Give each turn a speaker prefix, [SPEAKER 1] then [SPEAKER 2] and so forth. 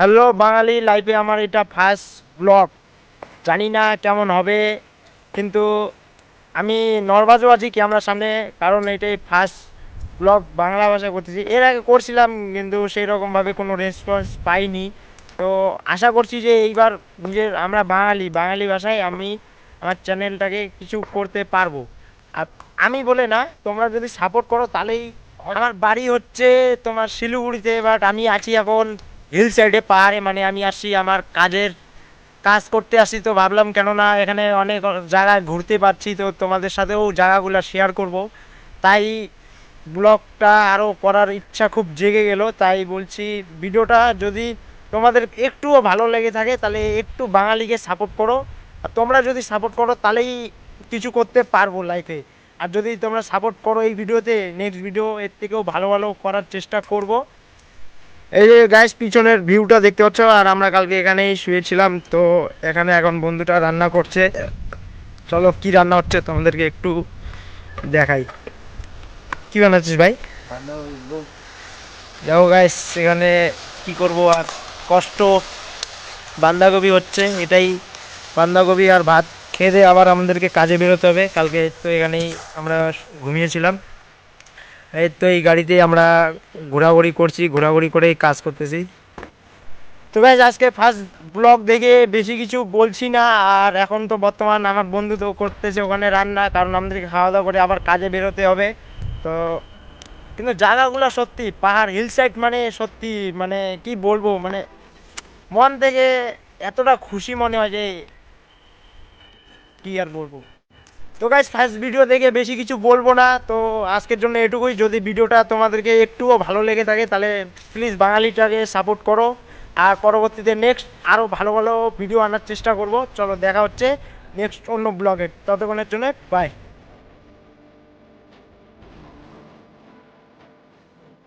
[SPEAKER 1] Hello বাঙালি লাইফে আমার এটা ফার্স্ট ব্লগ। জানি না কেমন হবে, কিন্তু আমি নর্ভাসও আছি ক্যামেরার সামনে, কারণ এটাই ফার্স্ট ব্লগ বাংলা ভাষায় করতেছি। এর আগে করছিলাম কিন্তু সেই রকমভাবে কোনো রেসপন্স পাইনি। তো আশা করছি যে এইবার আমরা বাঙালি বাঙালি ভাষায় আমি আমার চ্যানেলটাকে কিছু করতে পারবো। আর আমি বলে না, তোমরা যদি সাপোর্ট করো তাহলেই। আমার বাড়ি হচ্ছে তোমার শিলিগুড়িতে, বাট আমি আছি এখন হিল সাইডে, পাহাড়ে। মানে আমি আসছি আমার কাজ করতে আসি, তো ভাবলাম কেননা এখানে অনেক জায়গায় ঘুরতে পারছি, তো তোমাদের সাথেও জায়গাগুলো শেয়ার করব। তাই ব্লগটা আরও করার ইচ্ছা খুব জেগে গেল। তাই বলছি, ভিডিওটা যদি তোমাদের একটুও ভালো লেগে থাকে তাহলে একটু বাঙালিকে সাপোর্ট করো। আর তোমরা যদি সাপোর্ট করো তাহলেই কিছু করতে পারবো লাইফে। আর যদি তোমরা সাপোর্ট করো এই ভিডিওতে, নেক্সট ভিডিও এর থেকেও ভালো ভালো করার চেষ্টা করব। এই যে গাইস পিছনের ভিউটা দেখতে পাচ্ছ, আর আমরা কালকে এখানেই শুয়েছিলাম। তো এখানে এখন বন্ধুটা রান্না করছে। চলো কি রান্না হচ্ছে তোমাদেরকে একটু দেখাই। কি বানাচ্ছিস ভাই? দেখো গাইস, এখানে কি করব আর, কষ্ট। বাঁধাকপি হচ্ছে, এটাই বাঁধাকপি আর ভাত খেয়ে দিয়ে আবার আমাদেরকে কাজে বেরোতে হবে। কালকে তো এখানেই আমরা ঘুমিয়েছিলাম। এই তো এই গাড়িতেই আমরা ঘোরাঘুরি করছি, ঘোরাঘুরি করেই কাজ করতেছি। তো গাইস আজকে ফার্স্ট ব্লগ দেখে বেশি কিছু বলছি না। আর এখন তো বর্তমান আমার বন্ধু তো করতেছে ওখানে রান্না, কারণ আমাদেরকে খাওয়া দাওয়া করে আবার কাজে বেরোতে হবে। তো কিন্তু জায়গাগুলো সত্যি পাহাড় হিল সাইড, মানে সত্যি মানে কি বলবো, মানে মন থেকে এতটা খুশি মনে হয় যে কি আর বলবো। তো গাইস ফার্স্ট ভিডিও দেখে বেশি কিছু বলবো না, তো আজকের জন্য এটুকুই। যদি ভিডিওটা তোমাদেরকে একটুও ভালো লেগে থাকে তাহলে প্লিজ বাঙালিটাকে সাপোর্ট করো। আর পরবর্তীতে নেক্সট আরও ভালো ভালো ভিডিও আনার চেষ্টা করব। চলো দেখা হচ্ছে নেক্সট অন্য ব্লগে, ততক্ষণের জন্য বাই।